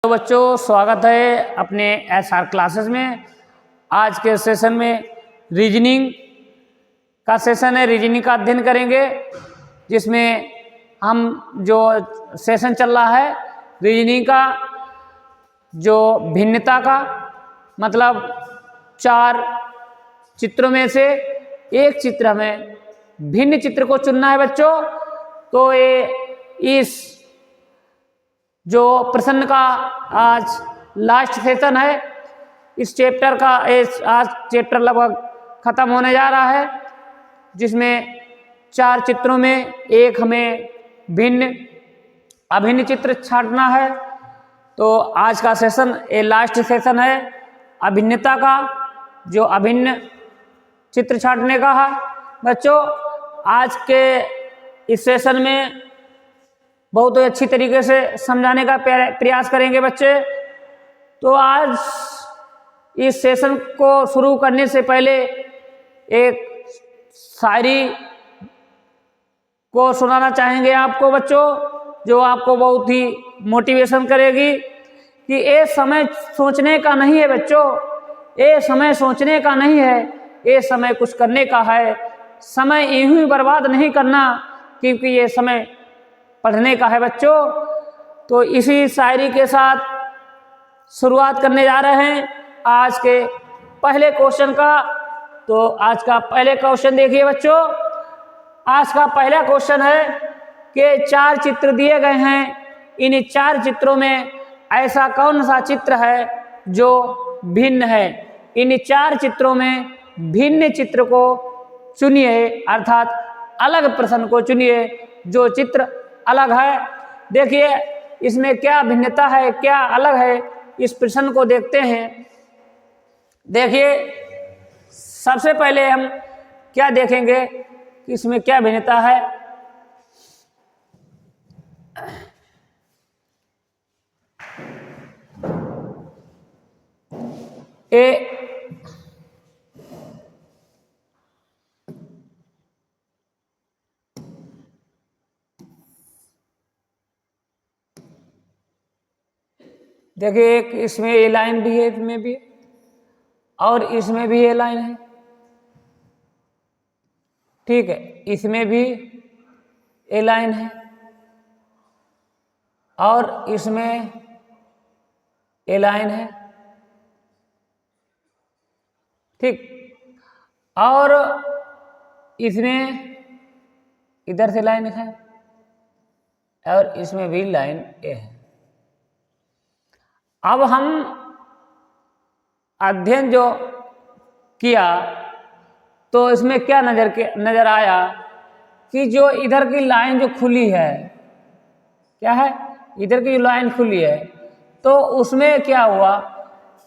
तो बच्चों, स्वागत है अपने एसआर क्लासेस में। आज के सेशन में रीजनिंग का सेशन है। रीजनिंग का अध्ययन करेंगे, जिसमें हम जो सेशन चल रहा है रीजनिंग का, जो भिन्नता का मतलब 4 चित्रों में से एक चित्र हमें भिन्न चित्र को चुनना है बच्चों। तो ये इस जो प्रश्न का आज लास्ट सेशन है, इस चैप्टर का आज चैप्टर लगभग खत्म होने जा रहा है, जिसमें 4 चित्रों में एक हमें भिन्न अभिन्न चित्र छांटना है। तो आज का सेशन ये लास्ट सेशन है अभिन्नता का, जो अभिन्न चित्र छांटने का है। बच्चों, आज के इस सेशन में बहुत ही अच्छी तरीके से समझाने का प्रयास करेंगे बच्चे। तो आज इस सेशन को शुरू करने से पहले एक शायरी को सुनाना चाहेंगे आपको बच्चों, जो आपको बहुत ही मोटिवेशन करेगी कि ये समय सोचने का नहीं है बच्चों, ये समय सोचने का नहीं है, ये समय कुछ करने का है। समय यूं ही बर्बाद नहीं करना, क्योंकि ये समय पढ़ने का है बच्चों। तो इसी शायरी के साथ शुरुआत करने जा रहे हैं आज के पहले क्वेश्चन का। तो आज का पहले क्वेश्चन देखिए बच्चों। आज का पहला क्वेश्चन है कि 4 चित्र दिए गए हैं, इन 4 चित्रों में ऐसा कौन सा चित्र है जो भिन्न है। इन 4 चित्रों में भिन्न चित्र को चुनिए, अर्थात अलग प्रश्न को चुनिए जो चित्र अलग है। देखिए इसमें क्या भिन्नता है, क्या अलग है, इस प्रश्न को देखते हैं। देखिए सबसे पहले हम क्या देखेंगे कि इसमें क्या भिन्नता है। देखिए एक इसमें ए लाइन भी है, इसमें भी, और इसमें भी ए लाइन है, ठीक है। इसमें भी ए लाइन है और इसमें ए लाइन है, ठीक। और इसमें इधर से लाइन है और इसमें भी लाइन ए है। अब हम अध्ययन जो किया तो इसमें क्या नजर आया कि जो इधर की लाइन जो खुली है, क्या है, इधर की जो लाइन खुली है, तो उसमें क्या हुआ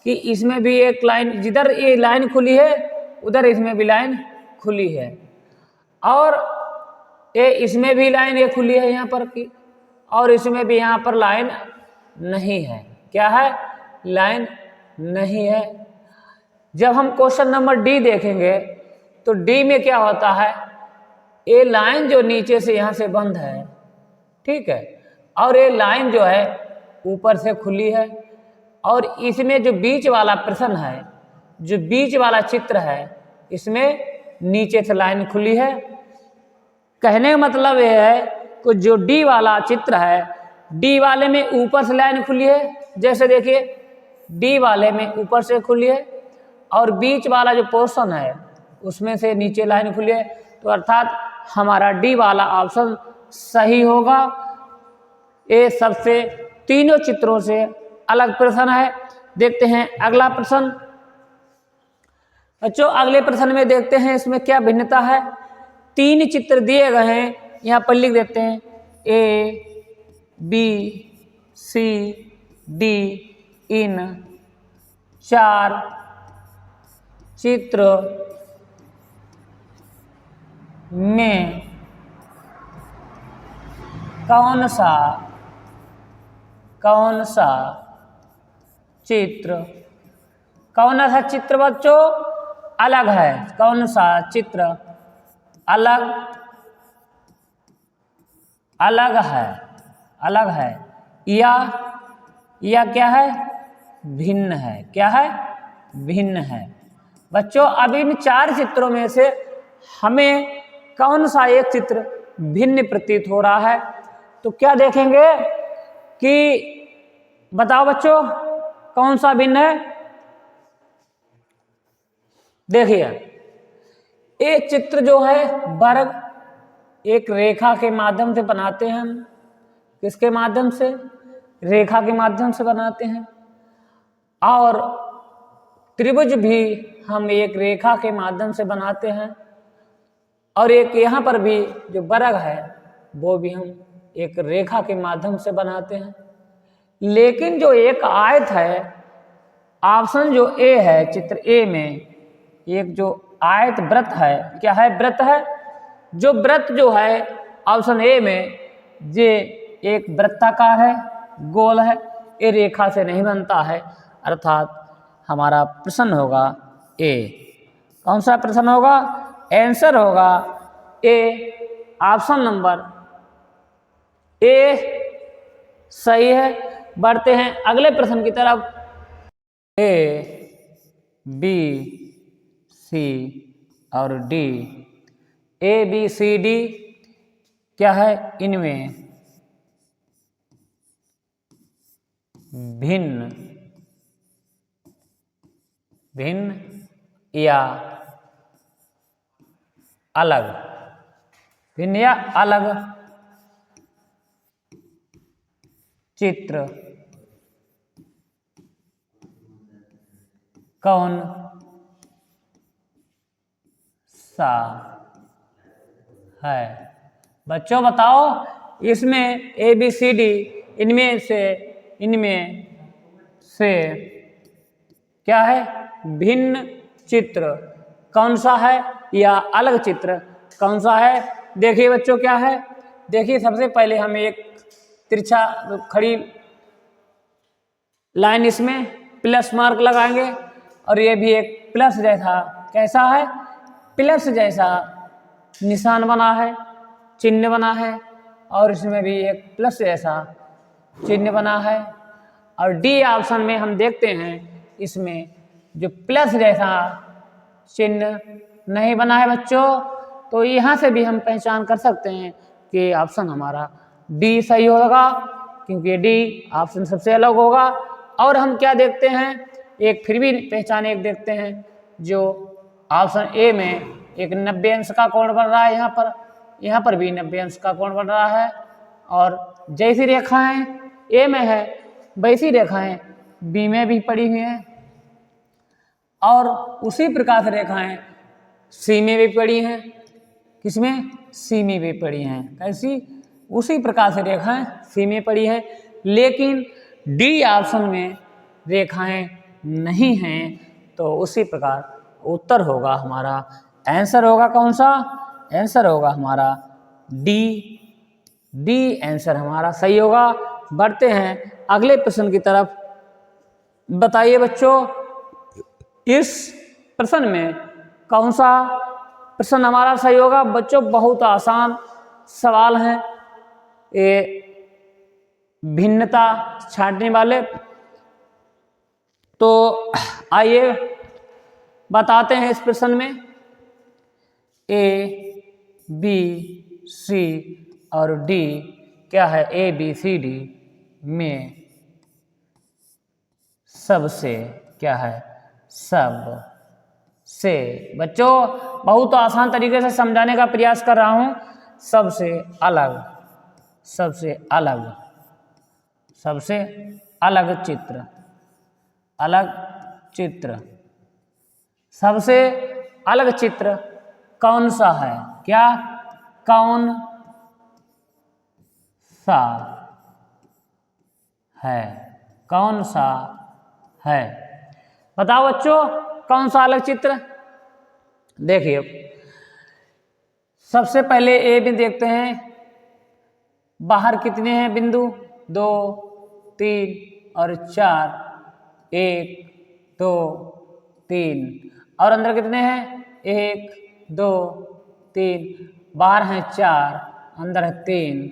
कि इसमें भी एक लाइन, जिधर ये लाइन खुली है उधर इसमें भी लाइन खुली है, और ये इसमें भी लाइन ये खुली है यहाँ पर की, और इसमें भी यहाँ पर लाइन नहीं है। क्या है, लाइन नहीं है। जब हम क्वेश्चन नंबर डी देखेंगे तो डी में क्या होता है, ये लाइन जो नीचे से यहाँ से बंद है, ठीक है, और ये लाइन जो है ऊपर से खुली है, और इसमें जो बीच वाला प्रश्न है, जो बीच वाला चित्र है, इसमें नीचे से लाइन खुली है। कहने का मतलब ये है कि जो डी वाला चित्र है, डी वाले में ऊपर से लाइन खुली है, जैसे देखिए डी वाले में ऊपर से खुली है, और बीच वाला जो पोर्शन है उसमें से नीचे लाइन खुली है। तो अर्थात हमारा डी वाला ऑप्शन सही होगा। ये सबसे तीनों चित्रों से अलग प्रश्न है। देखते हैं अगला प्रश्न। बच्चों अगले प्रश्न में देखते हैं इसमें क्या भिन्नता है। 3 चित्र दिए गए हैं, यहाँ पर लिख देते हैं ए बी सी डी। इन 4 चित्र में कौन सा चित्र बच्चों अलग है। कौन सा चित्र अलग है या या क्या है, भिन्न है। क्या है, भिन्न है। बच्चों अब इन 4 चित्रों में से हमें कौन सा एक चित्र भिन्न प्रतीत हो रहा है, तो क्या देखेंगे कि बताओ बच्चों कौन सा भिन्न है। देखिए एक चित्र जो है वर्ग एक रेखा के माध्यम से बनाते हैं हम। किसके माध्यम से, रेखा के माध्यम से बनाते हैं। और त्रिभुज भी हम एक रेखा के माध्यम से बनाते हैं। और एक यहाँ पर भी जो वर्ग है वो भी हम एक रेखा के माध्यम से बनाते हैं। लेकिन जो एक आयत है, ऑप्शन जो ए है, चित्र ए में एक जो आयत वृत्त है, क्या है, वृत्त है। जो वृत्त जो है ऑप्शन ए में ये एक वृत्ताकार है, गोल है, ये रेखा से नहीं बनता है। अर्थात हमारा प्रश्न होगा ए। कौन सा प्रश्न होगा, आंसर होगा ए, ऑप्शन नंबर ए सही है। बढ़ते हैं अगले प्रश्न की तरफ। ए बी सी और D, A B C D क्या है, इनमें भिन्न भिन्न या अलग, भिन्न या अलग चित्र कौन सा है। बच्चों बताओ इसमें ए बी सी डी इनमें से क्या है, भिन्न चित्र कौन सा है या अलग चित्र कौन सा है। देखिए बच्चों क्या है, देखिए सबसे पहले हम एक तिरछा खड़ी लाइन इसमें प्लस मार्क लगाएंगे और ये भी एक प्लस जैसा, कैसा है, प्लस जैसा निशान बना है, चिन्ह बना है। और इसमें भी एक प्लस जैसा चिन्ह बना है। और डी ऑप्शन में हम देखते हैं इसमें जो प्लस जैसा चिन्ह नहीं बना है बच्चों, तो यहाँ से भी हम पहचान कर सकते हैं कि ऑप्शन हमारा डी सही होगा, क्योंकि डी ऑप्शन सबसे अलग होगा। और हम क्या देखते हैं, एक फिर भी पहचान एक देखते हैं, जो ऑप्शन ए में एक 90 अंश का कोण बन रहा है। यहाँ पर भी 90 अंश का कोण बन रहा है। और जैसी रेखाएं ए में है वैसी रेखाएं बी में भी पड़ी हुई हैं, और उसी प्रकार से रेखाएं सी में भी पड़ी हैं। किसमें, सी में भी पड़ी हैं। कैसी, उसी प्रकार से रेखाएं सी में पड़ी है। लेकिन डी ऑप्शन में रेखाएं नहीं हैं, तो उसी प्रकार उत्तर होगा हमारा, आंसर होगा कौन सा, आंसर होगा हमारा डी। डी आंसर हमारा सही होगा। बढ़ते हैं अगले प्रश्न की तरफ। बताइए बच्चों इस प्रश्न में कौन सा प्रश्न हमारा सही होगा। बच्चों बहुत आसान सवाल हैं ये, भिन्नता छांटने वाले। तो आइए बताते हैं इस प्रश्न में ए बी सी और डी क्या है, ए बी सी डी में सबसे क्या है, सबसे। बच्चों बहुत आसान तरीके से समझाने का प्रयास कर रहा हूं। सबसे अलग, सबसे अलग, सबसे अलग चित्र, अलग चित्र, सबसे अलग चित्र कौन सा है, क्या, कौन सा है, कौन सा है। बताओ बच्चों कौन सा अलग चित्र। देखिए सबसे पहले ए में देखते हैं, बाहर कितने हैं बिंदु, 2 3 और 4, 1 2 3। और अंदर कितने हैं, 1 2 3, बाहर हैं 4, अंदर है 3।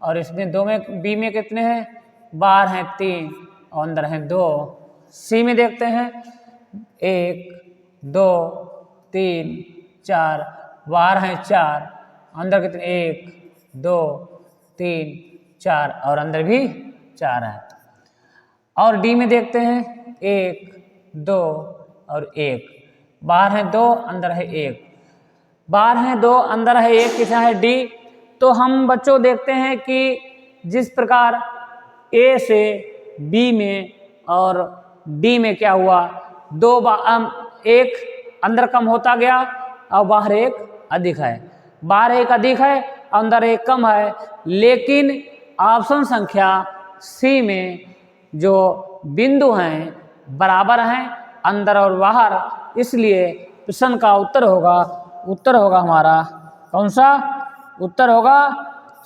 और इसमें दो में बी में कितने हैं, बाहर हैं 3, और अंदर हैं 2। सी में देखते हैं 1 2 3 4, बाहर हैं 4, अंदर कितने 1 2 3 4 और अंदर भी 4 है। और डी में देखते हैं 1 2 और 1, बाहर है 2 अंदर है 1, बाहर है 2 अंदर है 1, कितना है डी। तो हम बच्चों देखते हैं कि जिस प्रकार ए से बी में और डी में क्या हुआ, 1 अंदर कम होता गया और बाहर 1 अधिक है, बाहर 1 अधिक है अंदर 1 कम है। लेकिन ऑप्शन संख्या सी में जो बिंदु हैं बराबर हैं अंदर और बाहर, इसलिए प्रश्न का उत्तर होगा हमारा कौन सा, उत्तर होगा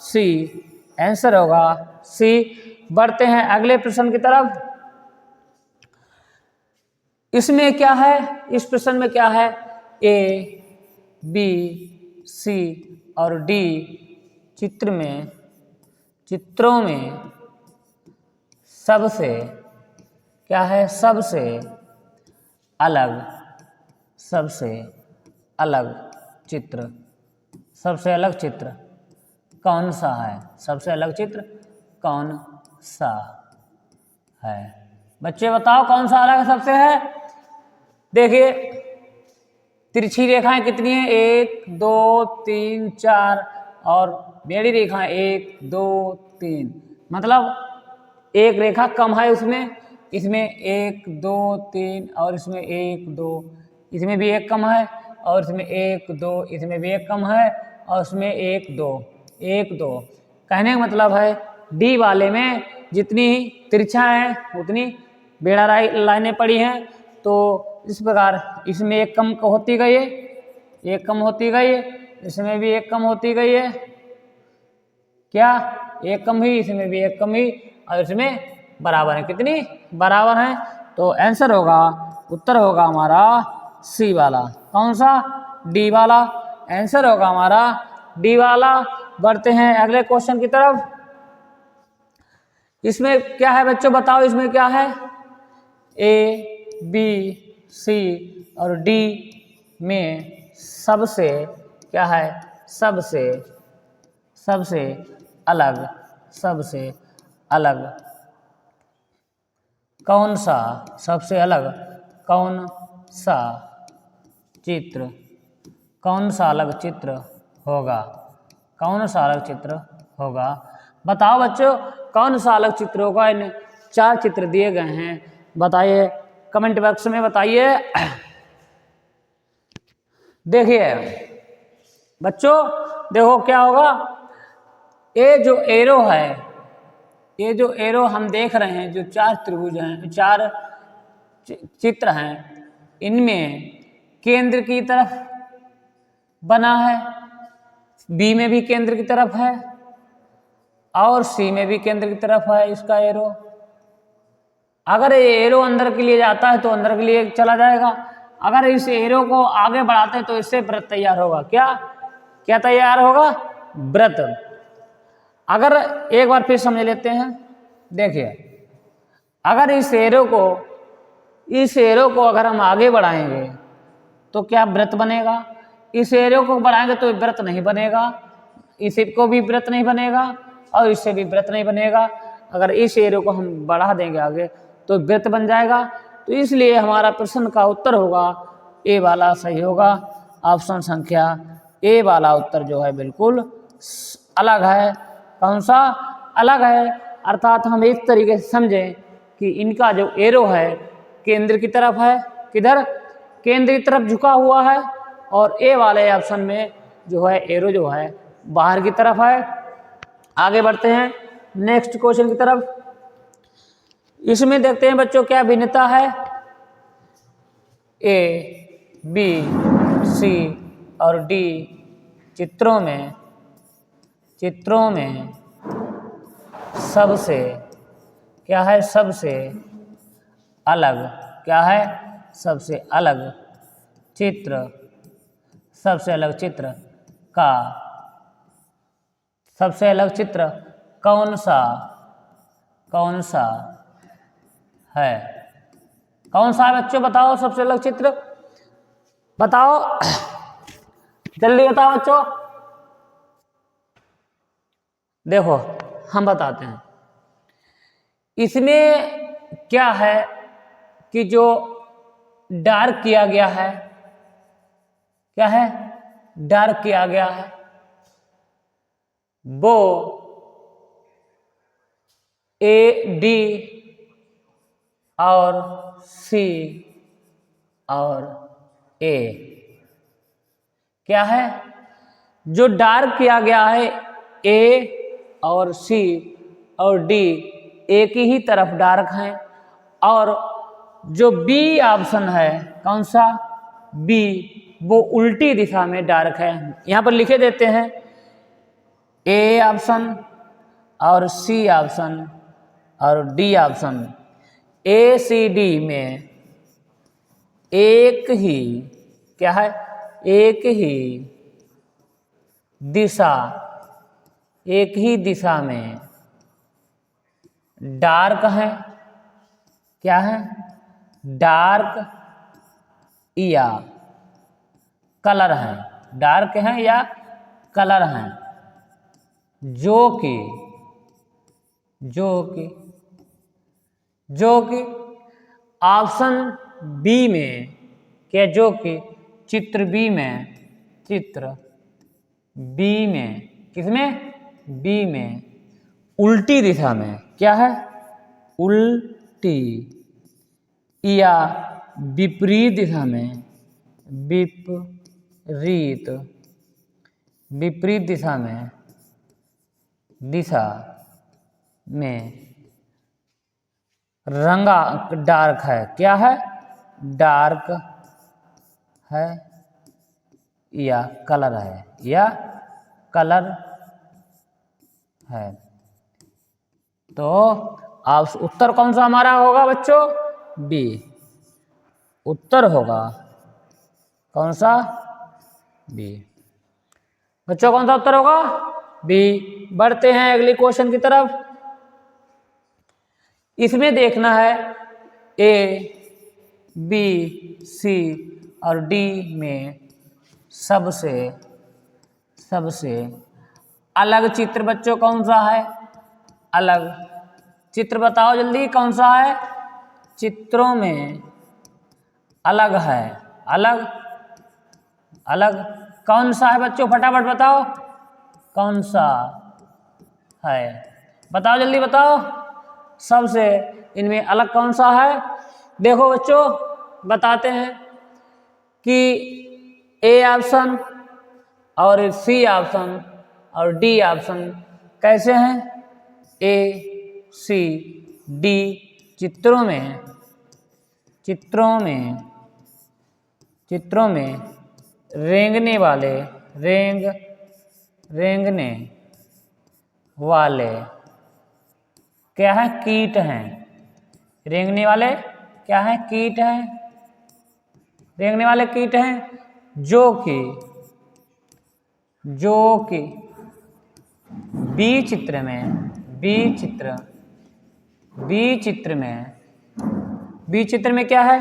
सी, आंसर होगा सी। बढ़ते हैं अगले प्रश्न की तरफ। इसमें क्या है, इस प्रश्न में क्या है, ए बी सी और डी चित्रों में सबसे क्या है, सबसे अलग चित्र कौन सा है, सबसे अलग चित्र कौन सा है। बच्चे बताओ कौन सा अलग सबसे है। देखिए तिरछी रेखाएं कितनी है, 1 2 3 4 और मेरी रेखाएं 1 2 3, मतलब एक रेखा कम है इसमें 1 2 3 और इसमें 1 2, इसमें भी 1 कम है और इसमें 1 2, इसमें भी 1 कम है और इसमें 1 2 1 2। कहने का मतलब है डी वाले में जितनी तिरछा है उतनी बेड़ा लाइनें पड़ी हैं, तो इस प्रकार इसमें 1 कम होती गई है, 1 कम होती गई है, इसमें भी 1 कम होती गई है, क्या 1 कम हुई, इसमें भी 1 कम हुई और इसमें बराबर है, कितनी बराबर है। तो आंसर होगा, उत्तर होगा हमारा सी वाला, कौन सा, डी वाला, आंसर होगा हमारा डी वाला। बढ़ते हैं अगले क्वेश्चन की तरफ। इसमें क्या है बच्चों बताओ, इसमें क्या है, ए बी सी और डी में सबसे क्या है, सबसे अलग कौन सा, सबसे अलग कौन सा चित्र, कौन सा अलग चित्र होगा, कौन सा अलग चित्र होगा। बताओ बच्चों कौन सा अलग चित्र होगा। इन 4 चित्र दिए गए हैं, बताइए कमेंट बॉक्स में बताइए। देखिए बच्चों देखो क्या होगा, ये जो एरो हम देख रहे हैं, जो 4 त्रिभुज हैं, 4 चित्र हैं, इनमें केंद्र की तरफ बना है, बी में भी केंद्र की तरफ है और सी में भी केंद्र की तरफ है इसका एरो। अगर ये एरो अंदर के लिए जाता है तो अंदर के लिए चला जाएगा, अगर इस एरो को आगे बढ़ाते हैं तो इससे वृत्त तैयार होगा, क्या तैयार होगा, वृत्त। अगर एक बार फिर समझ लेते हैं, देखिए अगर इस एरो को अगर हम आगे बढ़ाएंगे तो क्या वृत्त बनेगा, इस एरो को बढ़ाएंगे तो वृत्त नहीं बनेगा, इसको भी वृत्त नहीं बनेगा और इससे भी वृत्त नहीं बनेगा। अगर इस एरो को हम बढ़ा देंगे आगे तो वृत्त बन जाएगा। तो इसलिए हमारा प्रश्न का उत्तर होगा ए वाला सही होगा, ऑप्शन संख्या ए वाला उत्तर जो है बिल्कुल अलग है। कौन सा अलग है, अर्थात हम इस तरीके से समझें कि इनका जो एरो है केंद्र की तरफ है, किधर, केंद्र की तरफ झुका हुआ है, और ए वाले ऑप्शन में जो है एरो जो है बाहर की तरफ है। आगे बढ़ते हैं नेक्स्ट क्वेश्चन की तरफ। इसमें देखते हैं बच्चों क्या भिन्नता है, ए बी सी और डी चित्रों में सबसे क्या है, सबसे अलग क्या है, सबसे अलग चित्र का सबसे अलग चित्र कौन सा है। कौन सा है बच्चों, बताओ सबसे अलग चित्र बताओ, जल्दी बताओ बच्चों। देखो हम बताते हैं, इसमें क्या है कि जो डार्क किया गया है, क्या है, डार्क किया गया है, वो ए डी और सी और ए, क्या है, जो डार्क किया गया है ए और सी और डी एक ही तरफ डार्क हैं, और जो बी ऑप्शन है, कौन सा, बी, वो उल्टी दिशा में डार्क है। यहाँ पर लिखे देते हैं ए ऑप्शन और सी ऑप्शन और डी ऑप्शन, ए सी डी में एक ही, क्या है, एक ही दिशा, एक ही दिशा में डार्क है, क्या है, डार्क या कलर है, डार्क हैं या कलर हैं, जो कि ऑप्शन बी में, क्या, जो कि चित्र बी में, चित्र बी में, किसमें, बी में उल्टी दिशा में, क्या है, उल्टी या विपरीत दिशा में, विपरीत दिशा में, रंगा डार्क है, क्या है, डार्क है या कलर है, या कलर है। तो आप उत्तर कौन सा हमारा होगा बच्चों, बी, उत्तर होगा कौन सा, बी। बच्चों कौन सा उत्तर होगा, बी। बढ़ते हैं अगले क्वेश्चन की तरफ। इसमें देखना है ए बी सी और डी में सबसे अलग चित्र बच्चों कौन सा है, अलग चित्र बताओ जल्दी, कौन सा है, चित्रों में अलग है, अलग कौन सा है बच्चों, फटाफट बताओ कौन सा है, बताओ जल्दी बताओ, सबसे इनमें अलग कौन सा है। देखो बच्चों बताते हैं कि ए ऑप्शन और सी ऑप्शन और डी ऑप्शन कैसे हैं, ए सी डी चित्रों में रेंगने वाले क्या है, कीट हैं, रेंगने वाले क्या है, कीट हैं, रेंगने वाले कीट हैं, जो कि बी चित्र में क्या है,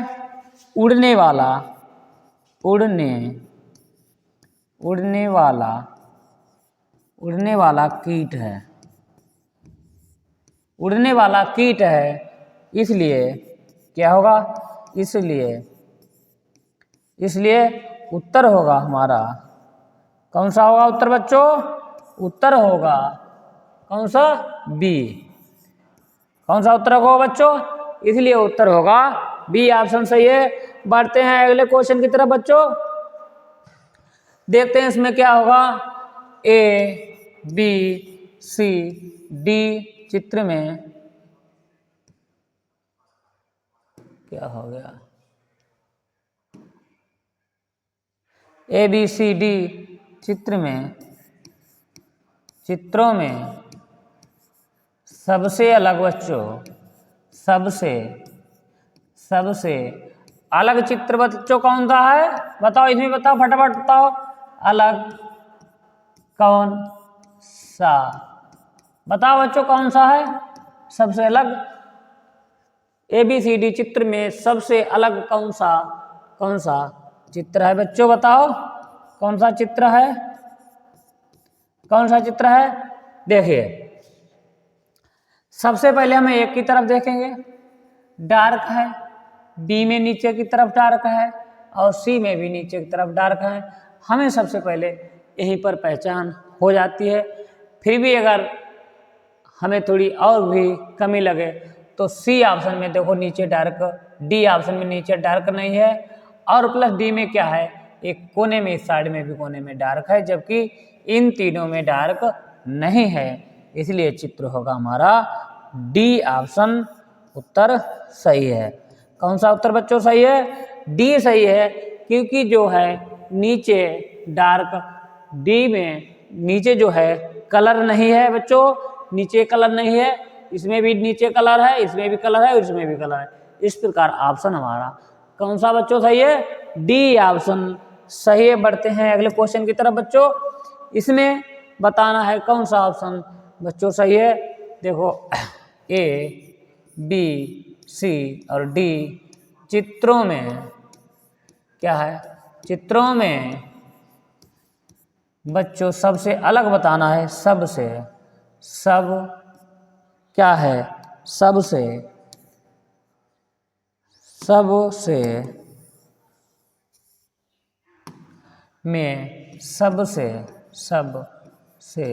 उड़ने वाला कीट है, उड़ने वाला कीट है, इसलिए क्या होगा, इसलिए उत्तर होगा हमारा, कौन सा होगा उत्तर बच्चों, उत्तर होगा कौन सा, बी। कौन सा उत्तर होगा बच्चों, इसलिए उत्तर होगा बी ऑप्शन सही है। बढ़ते हैं अगले क्वेश्चन की तरफ बच्चों, देखते हैं इसमें क्या होगा, ए बी सी डी चित्र में क्या हो गया, ए बी सी डी चित्रों में सबसे अलग बच्चों, सबसे अलग चित्र बच्चों कौन सा है, बताओ, इसमें बताओ फटाफट बताओ, अलग कौन सा, बताओ बच्चों कौन सा है सबसे अलग, ABCD चित्र में सबसे अलग कौन सा चित्र है बच्चों, बताओ कौन सा चित्र है, कौन सा चित्र है। देखिए सबसे पहले हम एक की तरफ देखेंगे, डार्क है, बी में नीचे की तरफ डार्क है और सी में भी नीचे की तरफ डार्क है। हमें सबसे पहले यहीं पर पहचान हो जाती है। फिर भी अगर हमें थोड़ी और भी कमी लगे तो सी ऑप्शन में देखो नीचे डार्क, डी ऑप्शन में नीचे डार्क नहीं है और प्लस डी में क्या है, एक कोने में, इस साइड में भी कोने में डार्क है, जबकि इन तीनों में डार्क नहीं है। इसलिए चित्र होगा हमारा डी ऑप्शन उत्तर सही है। कौन सा उत्तर बच्चों सही है, डी सही है, क्योंकि जो है नीचे डार्क, डी में नीचे जो है कलर नहीं है बच्चों, नीचे कलर नहीं है, इसमें भी नीचे कलर है, इसमें भी कलर है और इसमें भी कलर है। इस प्रकार ऑप्शन हमारा कौन सा बच्चों सही है, डी ऑप्शन सही है। बढ़ते हैं अगले क्वेश्चन की तरफ बच्चों। इसमें बताना है कौन सा ऑप्शन बच्चों सही है। देखो ए बी सी और डी चित्रों में क्या है, चित्रों में बच्चों सबसे अलग बताना है, सबसे, सब क्या है, सबसे, सबसे में सबसे, सबसे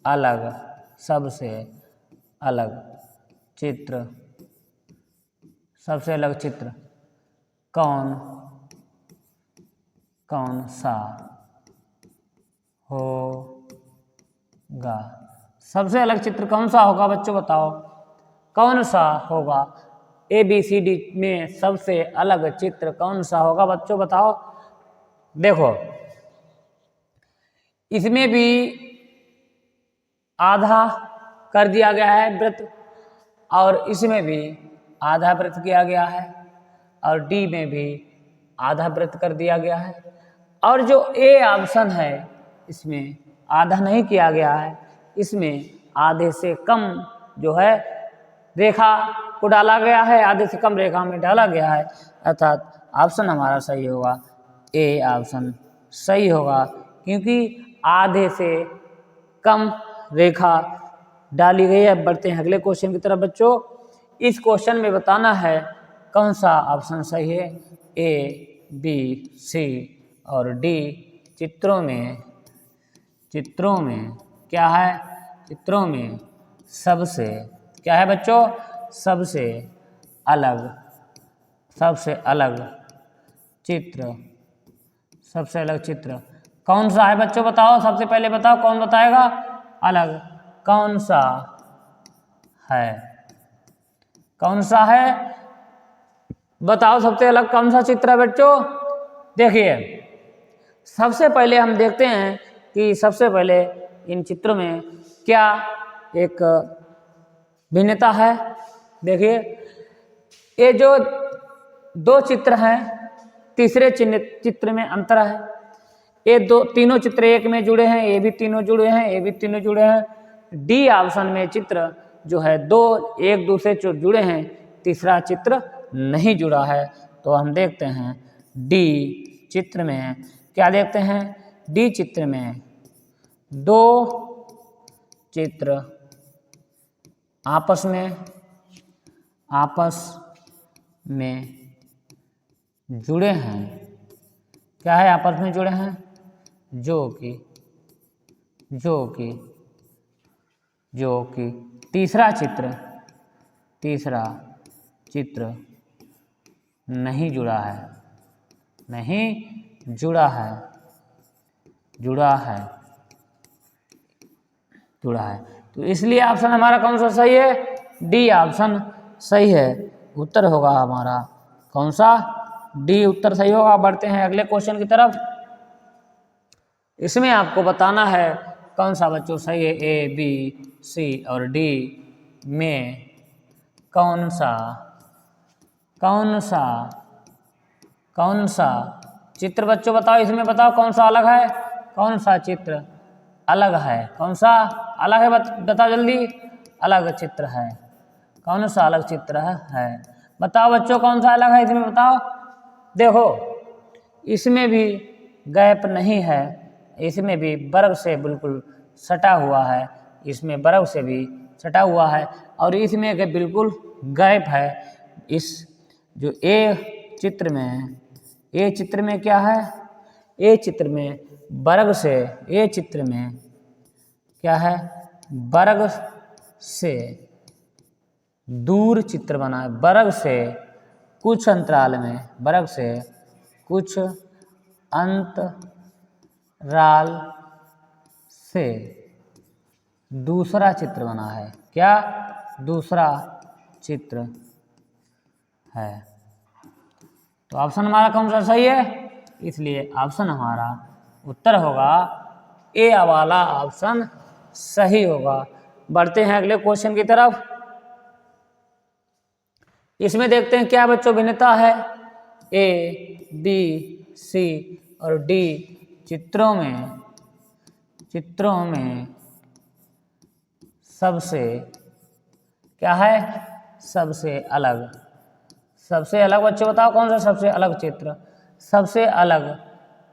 अलग, सबसे अलग चित्र, सबसे अलग चित्र कौन सा होगा, सबसे अलग चित्र कौन सा होगा बच्चों बताओ, कौन सा होगा। ABCD में सबसे अलग चित्र कौन सा होगा बच्चों बताओ। देखो इसमें भी आधा कर दिया गया है वृत्त और इसमें भी आधा वृत्त किया गया है और डी में भी आधा वृत्त कर दिया गया है और जो ए ऑप्शन है इसमें आधा नहीं किया गया है, इसमें आधे से कम जो है रेखा को डाला गया है, आधे से कम रेखा में डाला गया है, अर्थात ऑप्शन हमारा सही होगा, ए ऑप्शन सही होगा, क्योंकि आधे से कम रेखा डाली गई है। बढ़ते हैं अगले क्वेश्चन की तरफ बच्चों। इस क्वेश्चन में बताना है कौन सा ऑप्शन सही है, ए बी सी और डी चित्रों में क्या है, चित्रों में सबसे क्या है बच्चों, सबसे अलग चित्र, सबसे अलग चित्र कौन सा है बच्चों बताओ। सबसे पहले बताओ कौन बताएगा, अलग कौन सा है, कौन सा है बताओ, सबसे अलग कौन सा चित्र है बच्चों। देखिए सबसे पहले हम देखते हैं कि सबसे पहले इन चित्रों में क्या एक भिन्नता है। देखिए ये जो दो चित्र हैं, तीसरे चित्र में अंतर है। ये तीनों चित्र एक में जुड़े हैं, ये भी तीनों जुड़े हैं, ये भी तीनों जुड़े हैं। डी ऑप्शन में चित्र जो है दो एक दूसरे से जुड़े हैं, तीसरा चित्र नहीं जुड़ा है। तो हम देखते हैं डी चित्र में क्या देखते हैं, डी चित्र में दो चित्र आपस में जुड़े हैं। क्या है, आपस में जुड़े हैं, जो कि तीसरा चित्र नहीं जुड़ा है। तो इसलिए ऑप्शन हमारा कौन सा सही है, डी ऑप्शन सही है। उत्तर होगा हमारा कौन सा, डी उत्तर सही होगा। बढ़ते हैं अगले क्वेश्चन की तरफ। इसमें आपको बताना है कौन सा बच्चों सही है, ए बी सी और डी में कौन सा चित्र बच्चों बताओ। इसमें बताओ कौन सा अलग है, कौन सा चित्र अलग है, कौन सा अलग है बताओ जल्दी। अलग चित्र है कौन सा अलग चित्र है? बताओ बच्चों कौन सा अलग है इसमें, बताओ। देखो इसमें भी गैप नहीं है, इसमें भी बर्फ से बिल्कुल सटा हुआ है, इसमें बर्फ से भी सटा हुआ है, और इसमें बिल्कुल गैप है। इस जो ए चित्र में है, ए चित्र में क्या है? ए चित्र में बर्फ से, ए चित्र में क्या है? बर्फ से दूर चित्र बना है, बर्फ से कुछ अंतराल में, बर्फ से कुछ अंतराल से दूसरा चित्र बना है। क्या? दूसरा चित्र है। तो ऑप्शन हमारा कौन सा सही है? इसलिए ऑप्शन हमारा उत्तर होगा ए वाला ऑप्शन सही होगा। बढ़ते हैं अगले क्वेश्चन की तरफ। इसमें देखते हैं क्या बच्चों भिन्नता है। ए, बी, सी और डी चित्रों में सबसे क्या है? सबसे अलग। सबसे अलग बच्चों बताओ कौन सा सबसे अलग चित्र? सबसे अलग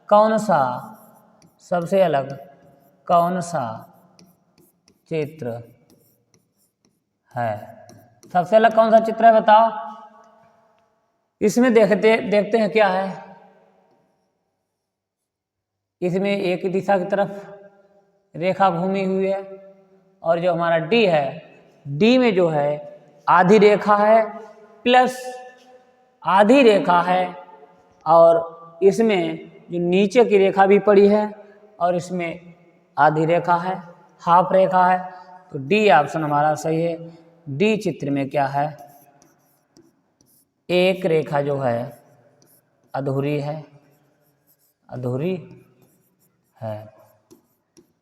कौन सा? सबसे अलग कौन सा चित्र है? सबसे अलग कौन सा चित्र है बताओ। इसमें देखते हैं क्या है। इसमें एक दिशा की तरफ रेखा घूमी हुई है, और जो हमारा डी है, डी में जो है आधी रेखा है प्लस आधी रेखा है, और इसमें जो नीचे की रेखा भी पड़ी है, और इसमें आधी रेखा है, हाफ रेखा है। तो डी ऑप्शन हमारा सही है। डी चित्र में क्या है? एक रेखा जो है अधूरी है, अधूरी है।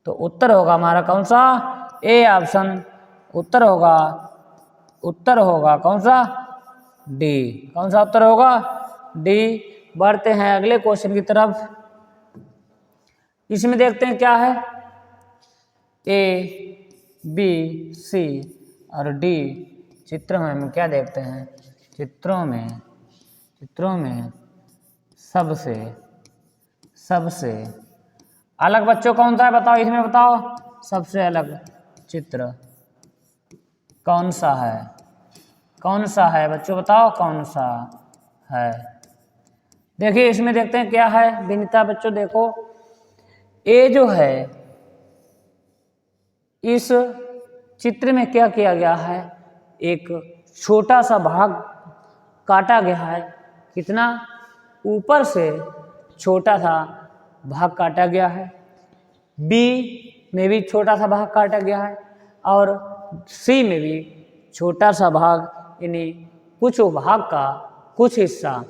तो उत्तर होगा हमारा कौन सा? ए ऑप्शन उत्तर होगा कौन सा? डी। कौन सा उत्तर होगा? डी। बढ़ते हैं अगले क्वेश्चन की तरफ। इसमें देखते हैं क्या है। ए, बी, सी और डी चित्र में हम क्या देखते हैं? चित्रों में सबसे अलग बच्चों कौन सा है बताओ। इसमें बताओ सबसे अलग चित्र कौन सा है? कौन सा है बच्चों बताओ कौन सा है? देखिए इसमें देखते हैं क्या है भिन्नता बच्चों। देखो ए जो है, इस चित्र में क्या किया गया है? एक छोटा सा भाग काटा गया है। कितना? ऊपर से छोटा सा भाग काटा गया है। बी में भी छोटा सा भाग काटा गया है, और सी में भी छोटा सा भाग, यानी कुछ भाग का कुछ हिस्सा,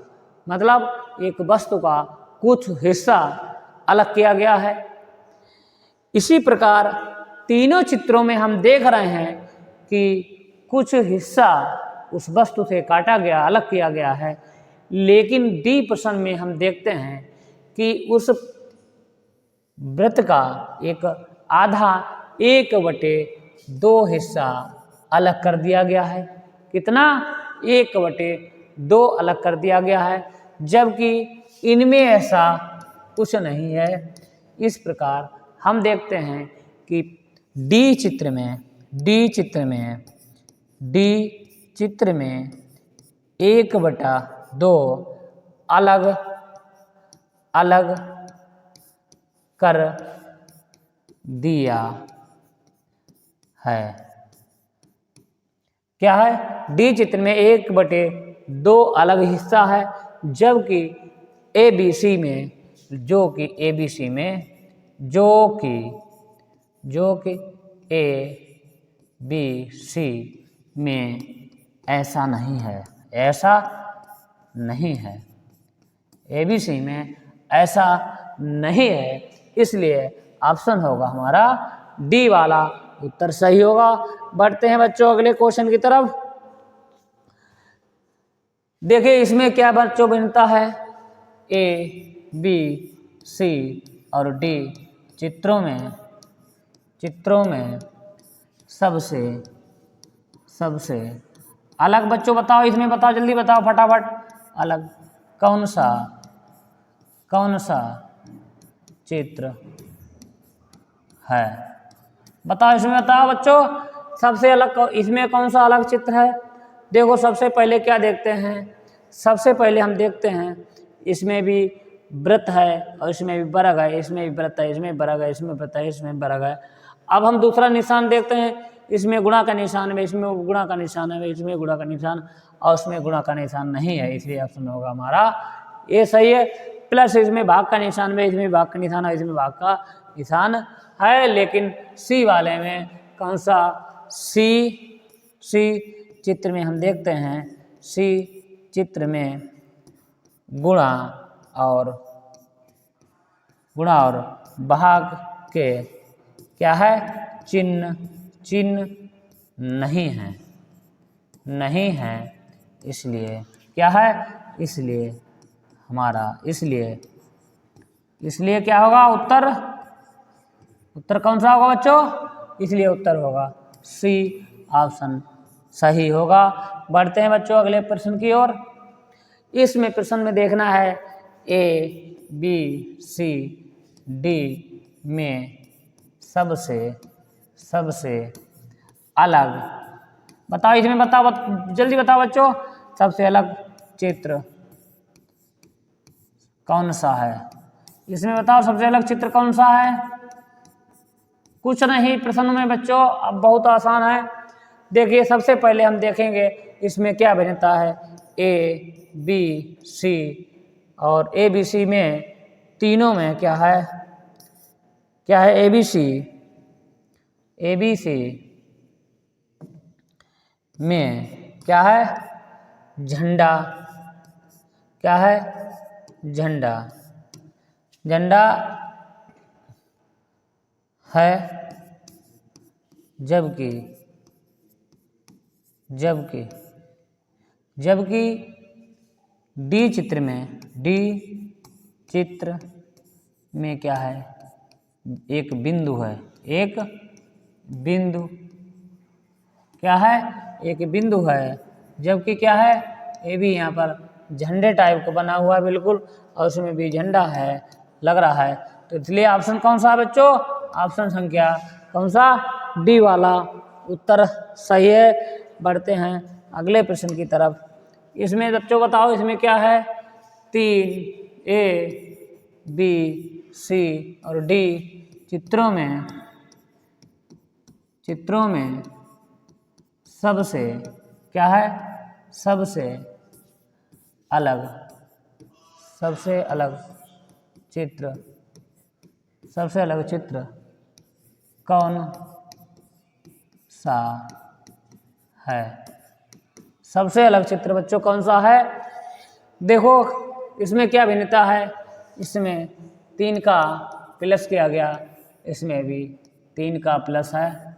मतलब एक वस्तु का कुछ हिस्सा अलग किया गया है। इसी प्रकार तीनों चित्रों में हम देख रहे हैं कि कुछ हिस्सा उस वस्तु से काटा गया, अलग किया गया है। लेकिन डी प्रश्न में हम देखते हैं कि उस वृत्त का एक आधा 1/2 हिस्सा अलग कर दिया गया है। कितना? 1/2 अलग कर दिया गया है, जबकि इनमें ऐसा कुछ नहीं है। इस प्रकार हम देखते हैं कि डी चित्र में 1/2 अलग कर दिया है। क्या है? डी चित्र में 1/2 अलग हिस्सा है, जबकि ए बी सी में ए बी सी में ऐसा नहीं है। ऐसा नहीं है। ए बी सी में ऐसा नहीं है, इसलिए ऑप्शन होगा हमारा डी वाला उत्तर सही होगा। बढ़ते हैं बच्चों अगले क्वेश्चन की तरफ। देखिए इसमें क्या बच्चों भिन्नता है। ए, बी, सी और डी चित्रों में सबसे अलग बच्चों बताओ, इसमें बताओ, जल्दी बताओ फटाफट। अलग कौन सा चित्र है? बताओ, इसमें बताओ बच्चों, सबसे अलग इसमें कौन सा अलग चित्र है? देखो सबसे पहले क्या देखते हैं, सबसे पहले हम देखते हैं इसमें भी वृत्त है और इसमें भी वर्ग है, इसमें भी वृत्त है, इसमें वर्ग है, इसमें वृत्त है, इसमें वर्ग है। अब हम दूसरा निशान देखते हैं, इसमें गुणा का निशान है, इसमें गुणा का निशान है, इसमें गुणा का निशान और उसमें गुणा का निशान नहीं है, इसलिए ऑप्शन होगा हमारा ये सही है। प्लस इसमें भाग का निशान में, इसमें भाग का निशान है, इसमें भाग का निशान है, लेकिन सी वाले में कौन सा? सी चित्र में हम देखते हैं, सी चित्र में गुणा और भाग के क्या है? चिन्ह नहीं है, इसलिए क्या है? इसलिए क्या होगा उत्तर कौन सा होगा बच्चों? इसलिए उत्तर होगा सी, ऑप्शन सही होगा। बढ़ते हैं बच्चों अगले प्रश्न की ओर। इसमें प्रश्न में देखना है ए बी सी डी में सबसे अलग बताओ, इसमें बताओ, जल्दी बताओ बच्चों, सबसे अलग चित्र कौन सा है? इसमें बताओ सबसे अलग चित्र कौन सा है? कुछ नहीं प्रश्न में बच्चों, अब बहुत आसान है। देखिए सबसे पहले हम देखेंगे इसमें क्या भिन्नता है, ए बी सी, और ए बी सी में तीनों में क्या है? ए बी सी में क्या है? झंडा। क्या है? झंडा है, जबकि डी चित्र में क्या है? एक बिंदु है, क्या है? एक बिंदु है, जबकि क्या है? ये भी यहाँ पर झंडे टाइप का बना हुआ है बिल्कुल, और उसमें भी झंडा है लग रहा है, तो इसलिए ऑप्शन कौन सा है बच्चों? ऑप्शन संख्या कौन सा? डी वाला उत्तर सही है। बढ़ते हैं अगले प्रश्न की तरफ। इसमें बच्चों बताओ, इसमें क्या है? 3 ए बी सी और डी चित्रों में सबसे क्या है? सबसे अलग चित्र कौन सा है? सबसे अलग चित्र बच्चों कौन सा है? देखो इसमें क्या भिन्नता है, इसमें 3 का प्लस किया गया, इसमें भी 3 का प्लस है,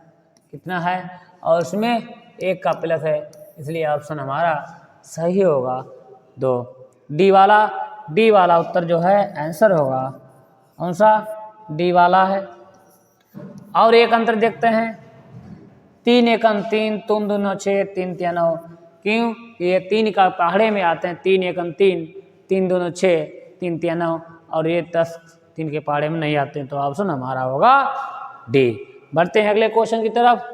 कितना है? और इसमें 1 का प्लस है, इसलिए ऑप्शन हमारा सही होगा 2, डी वाला उत्तर जो है आंसर होगा कौन सा? डी वाला है। और एक अंतर देखते हैं, 3 एकम 3, 3 दूना 6, 3 तिया 9, क्यों? ये 3 का पहाड़े में आते हैं, 3 एकम 3, 3 दूना 6, 3 तिया 9, और ये 10 3 के पहाड़े में नहीं आते हैं, तो ऑप्शन हमारा होगा डी। बढ़ते हैं अगले क्वेश्चन की तरफ।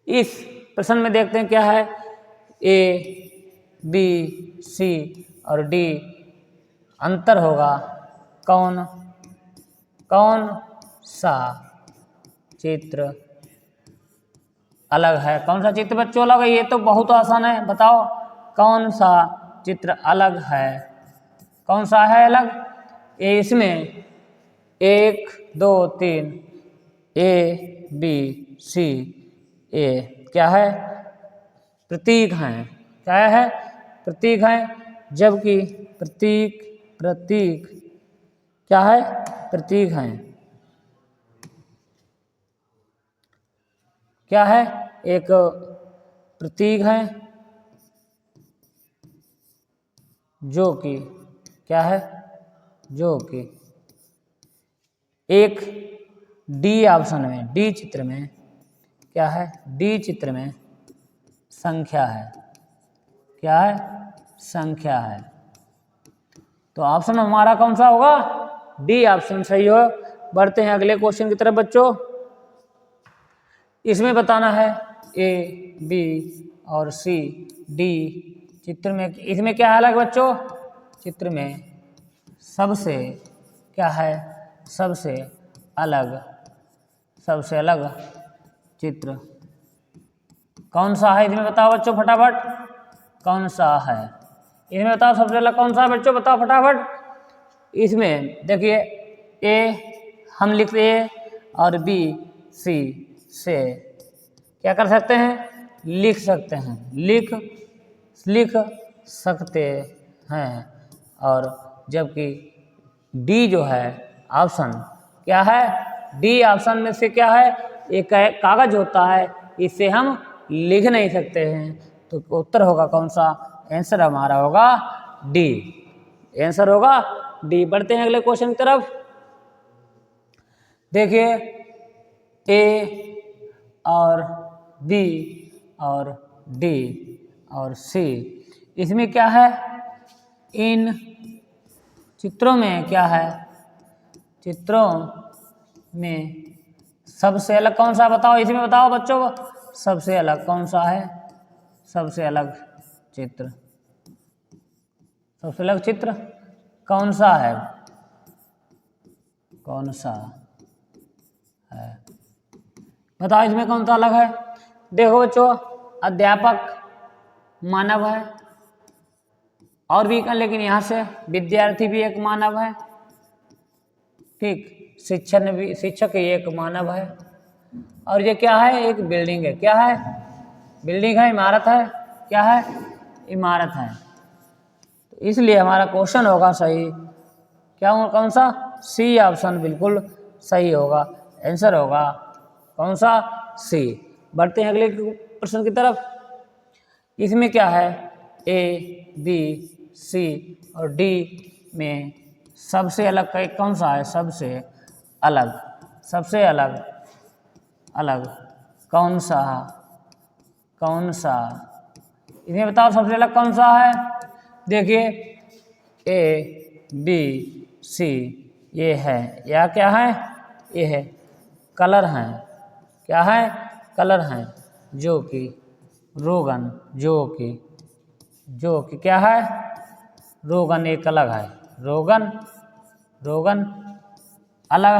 इस प्रश्न में देखते हैं क्या है, ए बी सी और डी अंतर होगा कौन सा चित्र अलग है? कौन सा चित्र बच्चों अलग है? ये तो बहुत आसान है, बताओ कौन सा चित्र अलग है? कौन सा है अलग? ये इसमें 1 2 3 ए बी सी ए क्या है? प्रतीक हैं, क्या है? प्रतीक हैं, जबकि प्रतीक क्या है? प्रतीक हैं, क्या है? एक प्रतीक है जो कि क्या है? जो कि एक डी ऑप्शन में, डी चित्र में क्या है, डी चित्र में संख्या है। क्या है, संख्या है। तो ऑप्शन हमारा कौन सा होगा, डी ऑप्शन सही हो। बढ़ते हैं अगले क्वेश्चन की तरफ बच्चों। इसमें बताना है ए बी और सी डी चित्र में, इसमें क्या है अलग बच्चों, चित्र में सबसे क्या है, सबसे अलग चित्र कौन सा है, इसमें बताओ बच्चों फटाफट कौन सा है, इसमें बताओ सबसे अलग कौन सा है बच्चों, बताओ फटाफट। इसमें देखिए ए हम लिखते ए और बी सी से क्या कर सकते हैं, लिख सकते हैं, लिख सकते हैं। और जबकि डी जो है ऑप्शन क्या है, डी ऑप्शन में से क्या है, एक कागज होता है, इससे हम लिख नहीं सकते हैं। तो उत्तर होगा कौन सा, आंसर हमारा होगा डी, आंसर होगा डी। बढ़ते हैं अगले क्वेश्चन की तरफ। देखिए ए और बी और डी और सी, इसमें क्या है, इन चित्रों में क्या है, चित्रों में सबसे अलग कौन सा बताओ, इसमें बताओ बच्चों सबसे अलग कौन सा है, सबसे अलग चित्र, सबसे अलग चित्र कौन सा है, कौन सा है बताओ, इसमें कौन सा अलग है। देखो बच्चों अध्यापक मानव है और भी, लेकिन यहाँ से विद्यार्थी भी एक मानव है, ठीक, शिक्षक ही एक मानव है। और ये क्या है, एक बिल्डिंग है, क्या है, बिल्डिंग है, इमारत है, क्या है, इमारत है। तो इसलिए हमारा क्वेश्चन होगा सही, क्या होगा कौन सा, सी ऑप्शन बिल्कुल सही होगा, आंसर होगा कौन सा, सी। बढ़ते हैं अगले प्रश्न की तरफ। इसमें क्या है, ए बी सी और डी में सबसे अलग कौन सा है, सबसे अलग कौन सा, इसमें बताओ सबसे अलग कौन सा है। देखिए ए बी सी ये है, या क्या है, ये है कलर हैं, क्या है, कलर हैं, जो कि रोगन, जो कि क्या है, रोगन एक अलग है, रोगन अलग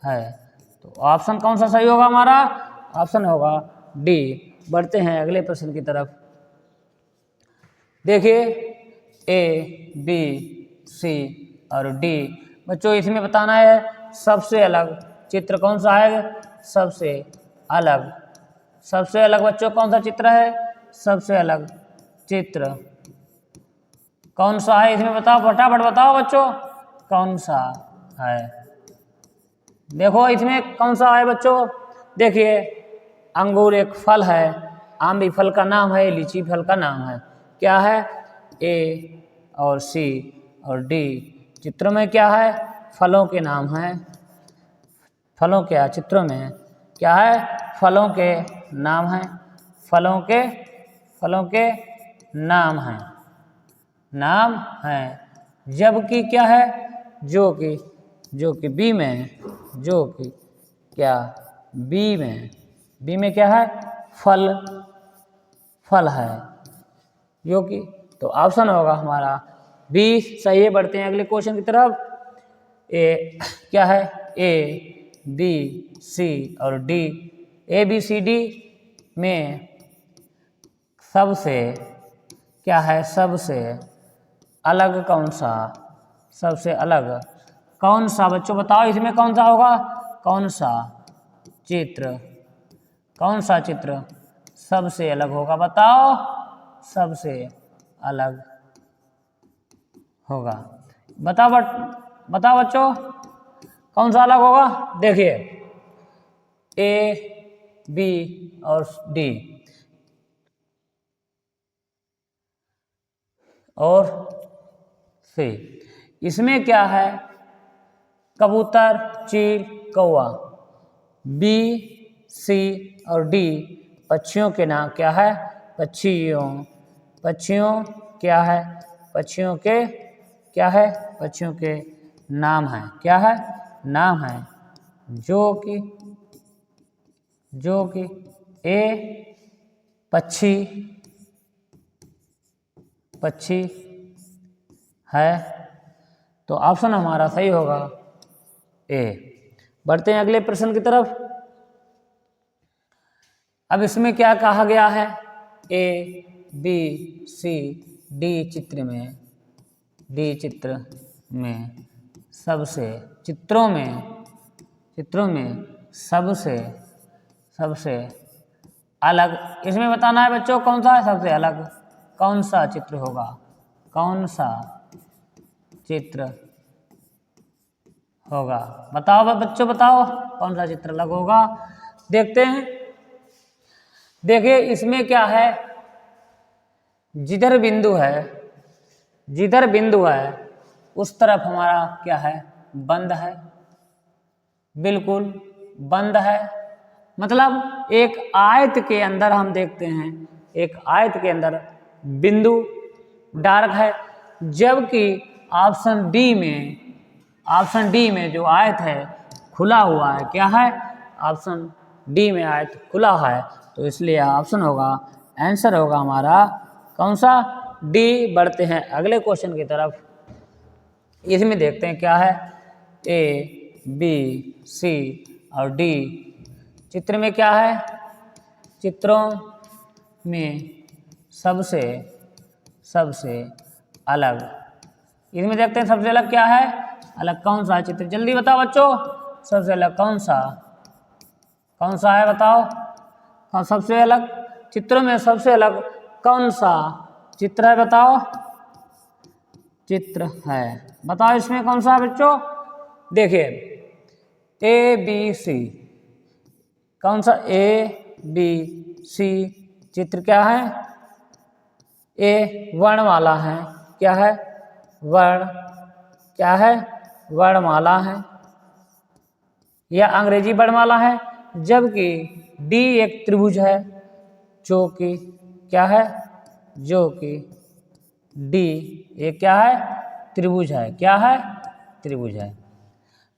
है। तो ऑप्शन कौन सा सही होगा हमारा, ऑप्शन होगा डी। बढ़ते हैं अगले प्रश्न की तरफ। देखिए ए बी सी और डी बच्चों, इसमें बताना है सबसे अलग चित्र कौन सा है, सबसे अलग बच्चों कौन सा चित्र है, सबसे अलग चित्र कौन सा है, इसमें बताओ फटाफट बताओ बच्चों कौन सा है। देखो इसमें कौन सा है बच्चों, देखिए अंगूर एक फल है, आम भी फल का नाम है, लीची फल का नाम है, क्या है, ए और सी और डी चित्रों में क्या है, फलों के नाम हैं, फलों क्या चित्रों में क्या है, फलों के नाम हैं, फलों के नाम हैं, जबकि क्या है, जो कि बी में, जो कि क्या बी में क्या है, फल है, जो कि, तो ऑप्शन होगा हमारा बी सही है। बढ़ते हैं अगले क्वेश्चन की तरफ। ए क्या है, ए बी सी और D, A B C D में सबसे क्या है, सबसे अलग कौन सा, सबसे अलग कौन सा बच्चों बताओ, इसमें कौन सा होगा, कौन सा चित्र सबसे अलग होगा, बताओ सबसे अलग होगा, बताओ बच्चों कौन सा अलग होगा। देखिए ए बी और डी और सी, इसमें क्या है, कबूतर चील कौवा, बी, सी और डी पक्षियों के नाम क्या है? पक्षियों क्या है? पक्षियों के क्या है? पक्षियों के नाम है। क्या है? नाम है। जो कि ए पक्षी है, तो ऑप्शन हमारा सही होगा ए। बढ़ते हैं अगले प्रश्न की तरफ। अब इसमें क्या कहा गया है? ए, बी, सी, डी चित्र में सबसे सबसे अलग, इसमें बताना है बच्चों कौन सा है सबसे अलग, कौन सा चित्र होगा, कौन सा चित्र होगा। बताओ बच्चों, बताओ कौन सा चित्र अलग होगा। देखते हैं। देखिए इसमें क्या है, जिधर बिंदु है उस तरफ हमारा क्या है? बंद है, बिल्कुल बंद है। मतलब एक आयत के अंदर हम देखते हैं, एक आयत के अंदर बिंदु डार्क है, जबकि ऑप्शन डी में जो आयत है खुला हुआ है। क्या है? ऑप्शन डी में आयत खुला है, तो इसलिए ऑप्शन होगा, आंसर होगा हमारा कौन सा? डी। बढ़ते हैं अगले क्वेश्चन की तरफ। इसमें देखते हैं क्या है, ए, बी, सी और डी चित्र में क्या है? चित्रों में सबसे अलग, इसमें देखते हैं सबसे अलग क्या है? अलग कौन सा चित्र? जल्दी बताओ बच्चों, सबसे अलग कौन सा है? बताओ कौन सबसे अलग, चित्रों में सबसे अलग कौन सा चित्र है? बताओ चित्र है, बताओ इसमें कौन सा है बच्चों? देखिए ए, बी, सी, कौन सा? ए, बी, सी चित्र क्या है? ए वर्णमाला है। क्या है? क्या है? वर्णमाला है या अंग्रेजी वर्णमाला है। जबकि डी एक त्रिभुज है, जो कि क्या है? जो कि डी एक क्या है? त्रिभुज है। क्या है? त्रिभुज है।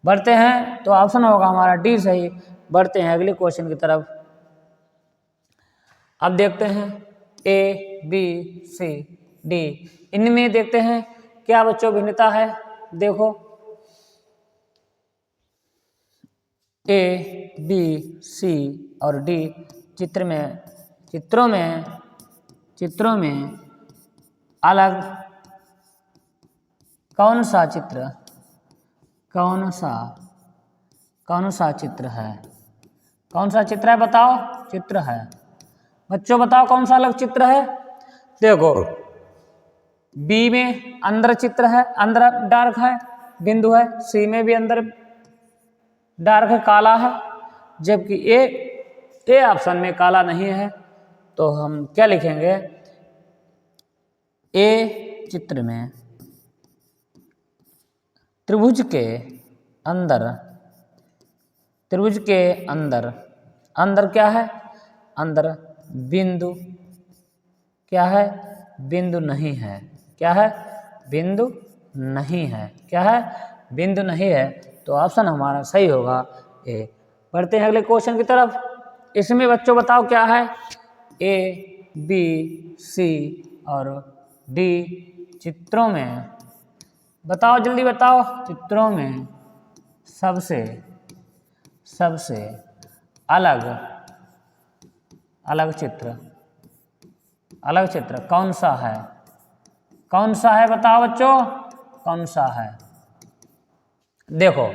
बढ़ते हैं, तो ऑप्शन होगा हमारा डी सही। बढ़ते हैं अगले क्वेश्चन की तरफ। अब देखते हैं ए, बी, सी, डी, इनमें देखते हैं क्या बच्चों भिन्नता है। देखो ए, बी, सी और डी चित्रों में अलग कौन सा चित्र है? कौन सा चित्र है? बताओ चित्र है बच्चों, बताओ कौन सा अलग चित्र है। देखो बी में अंदर चित्र है, अंदर डार्क है, बिंदु है। सी में भी अंदर डार्क है, काला है, जबकि ए ऑप्शन में काला नहीं है। तो हम क्या लिखेंगे? ए चित्र में त्रिभुज के अंदर क्या है? अंदर बिंदु क्या है? बिंदु नहीं है। क्या है? बिंदु नहीं है। क्या है? बिंदु नहीं है, तो ऑप्शन हमारा सही होगा ए। बढ़ते हैं अगले क्वेश्चन की तरफ। इसमें बच्चों बताओ क्या है? ए, बी, सी और डी चित्रों में, बताओ जल्दी बताओ, चित्रों में सबसे अलग चित्र कौन सा है? बताओ बच्चों कौन सा है? देखो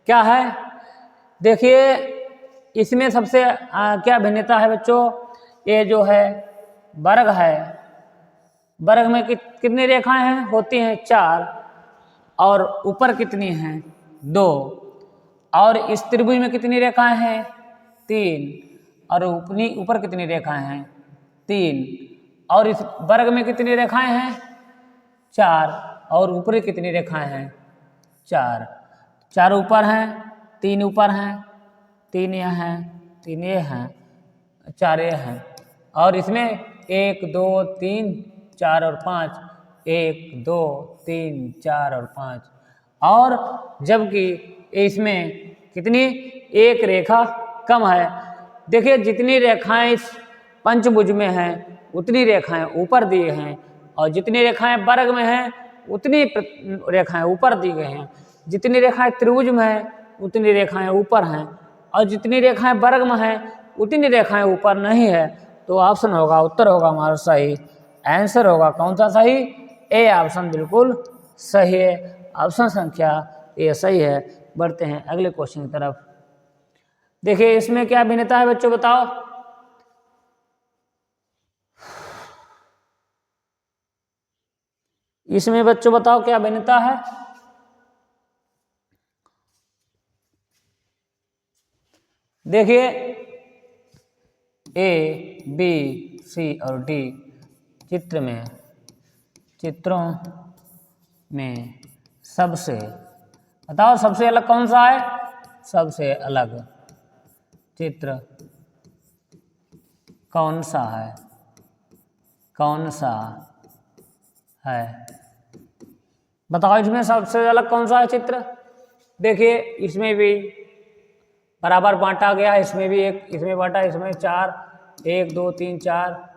क्या है, देखिए इसमें सबसे क्या भिन्नता है बच्चों? ये जो है वर्ग है, वर्ग में कितनी रेखाएं हैं? होती हैं 4, और ऊपर कितनी हैं? 2, और इस त्रिभुज में कितनी रेखाएं हैं? 3, और ऊपर कितनी रेखाएं हैं? 3, और इस वर्ग में कितनी रेखाएं हैं? 4, और ऊपरी कितनी रेखाएं हैं? 4 ऊपर हैं, 3 ऊपर हैं, 3 ये हैं, 3 ये हैं, 4 ये हैं, और इसमें 1 2 3 4 और 5, 1 2 3 4 और 5, और जबकि इसमें कितनी, एक रेखा कम है। देखिए जितनी रेखाएं इस पंचभुज में हैं उतनी रेखाएं ऊपर दी गई हैं, और जितनी रेखाएं वर्ग में हैं उतनी रेखाएं ऊपर दी गई हैं, जितनी रेखाएं त्रिभुज में हैं उतनी रेखाएं ऊपर हैं, और जितनी रेखाएं वर्ग में हैं उतनी रेखाएं ऊपर नहीं है। तो ऑप्शन होगा, उत्तर होगा हमारा सही, आंसर होगा कौन सा सही, ए ऑप्शन बिल्कुल सही है, ऑप्शन संख्या ए सही है। बढ़ते हैं अगले क्वेश्चन की तरफ। देखिए इसमें क्या भिन्नता है बच्चों, बताओ। इसमें बच्चों बताओ क्या भिन्नता है। देखिए ए बी सी और डी चित्रों में सबसे, बताओ सबसे अलग कौन सा है, सबसे अलग चित्र कौन सा है, कौन सा है, बताओ इसमें सबसे अलग कौन सा है चित्र। देखिए इसमें भी बराबर बांटा गया है, इसमें भी एक, इसमें बांटा, इसमें 4, 1 2 3 4,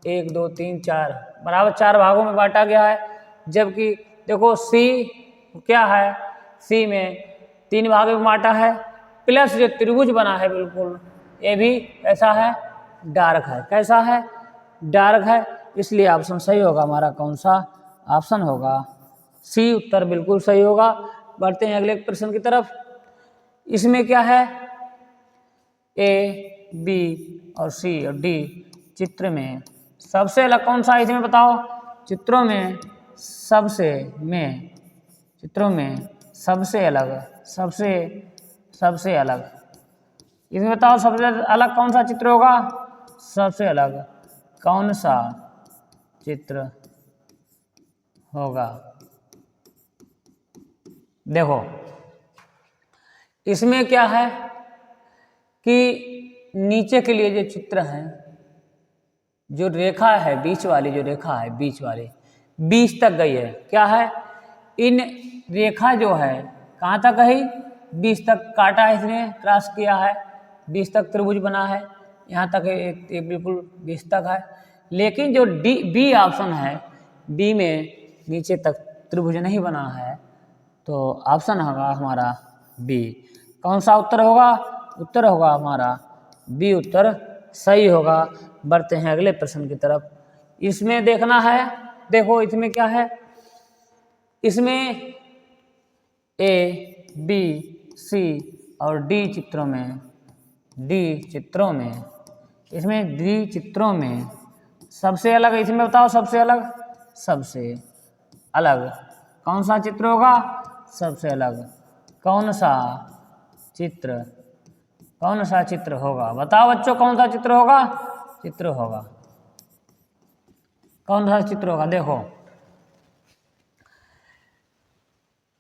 1 2 3 4 बराबर 4 भागों में बांटा गया है। जबकि देखो सी क्या है, सी में 3 भागों में बांटा है, प्लस जो त्रिभुज बना है बिल्कुल ये भी कैसा है, डार्क है, कैसा है, डार्क है, इसलिए ऑप्शन सही होगा हमारा कौन सा, ऑप्शन होगा सी, उत्तर बिल्कुल सही होगा। बढ़ते हैं अगले प्रश्न की तरफ। इसमें क्या है, ए बी और सी और डी चित्र में सबसे अलग कौन सा है, इसमें बताओ। चित्रों में सबसे अलग, सबसे अलग, इसमें बताओ सबसे अलग कौन सा चित्र होगा, सबसे अलग कौन सा चित्र होगा। देखो इसमें क्या है कि नीचे के लिए जो चित्र है, जो रेखा है बीच वाली, जो रेखा है बीच वाली 20 तक गई है, क्या है, इन रेखा जो है कहाँ तक गई, 20 तक काटा है इसने, क्रॉस किया है, 20 तक त्रिभुज बना है, यहाँ तक एक बिल्कुल 20 तक है। लेकिन जो डी बी ऑप्शन है, बी में नीचे तक त्रिभुज नहीं बना है, तो ऑप्शन होगा हमारा बी। कौन सा उत्तर होगा, उत्तर होगा हमारा बी, उत्तर सही होगा। बढ़ते हैं अगले प्रश्न की तरफ। इसमें देखना है, देखो इसमें क्या है, इसमें ए बी सी और डी चित्रों में, इसमें डी चित्रों में सबसे अलग, इसमें बताओ सबसे अलग कौन सा चित्र होगा, सबसे अलग कौन सा चित्र होगा, बताओ बच्चों कौन सा चित्र होगा, कौन सा चित्र होगा। देखो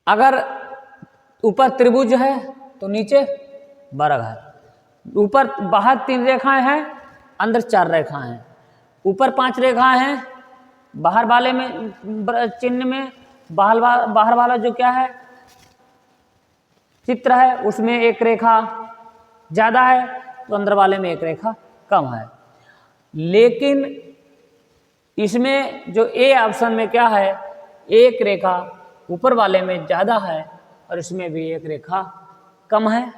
अगर ऊपर त्रिभुज है तो नीचे वर्ग है, ऊपर बाहर 3 रेखाएं हैं, अंदर 4 रेखाएं हैं, ऊपर 5 रेखाएं हैं, बाहर वाले में चिन्ह में बाहर वाला जो क्या है चित्र है उसमें एक रेखा ज़्यादा है, तो अंदर वाले में एक रेखा कम है। लेकिन इसमें जो ए ऑप्शन में क्या है, एक रेखा ऊपर वाले में ज़्यादा है और इसमें भी एक रेखा कम है।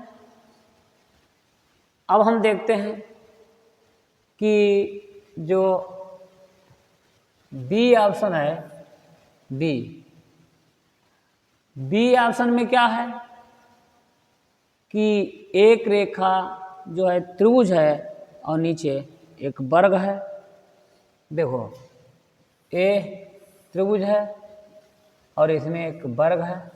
अब हम देखते हैं कि जो बी ऑप्शन है, बी ऑप्शन में क्या है कि एक रेखा जो है त्रिभुज है और नीचे एक वर्ग है। देखो ए त्रिभुज है और इसमें एक वर्ग है,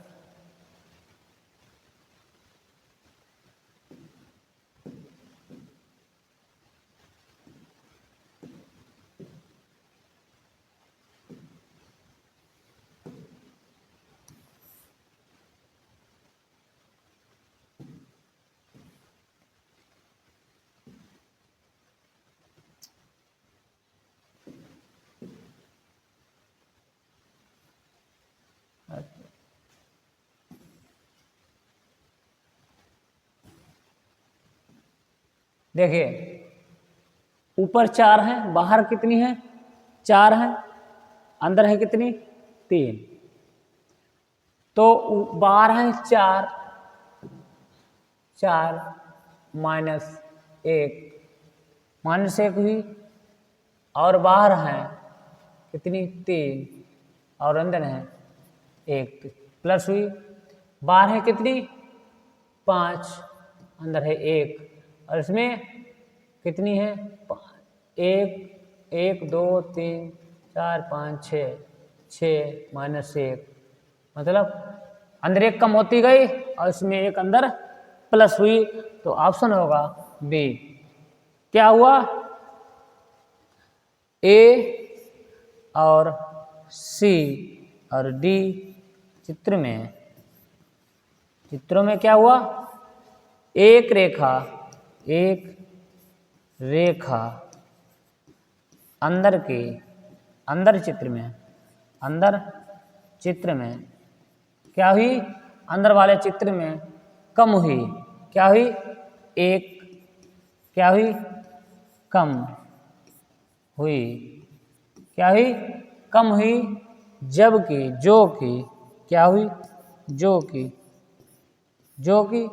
देखिए ऊपर 4 है, बाहर कितनी है 4 है, अंदर है कितनी 3, तो बाहर है 4, 4 माइनस 1 हुई, और बाहर है कितनी 3 और अंदर है 1, प्लस हुई, बाहर है कितनी 5, अंदर है 1, और इसमें कितनी है 1 2 3 4 5 6 माइनस 1, मतलब अंदर 1 कम होती गई और इसमें 1 अंदर प्लस हुई, तो ऑप्शन होगा बी। क्या हुआ ए और सी और डी चित्रों में क्या हुआ, एक रेखा अंदर चित्र में क्या हुई, अंदर वाले चित्र में कम हुई, क्या हुई 1, क्या हुई कम हुई, क्या हुई कम हुई, जबकि जो क्या हुई जो कि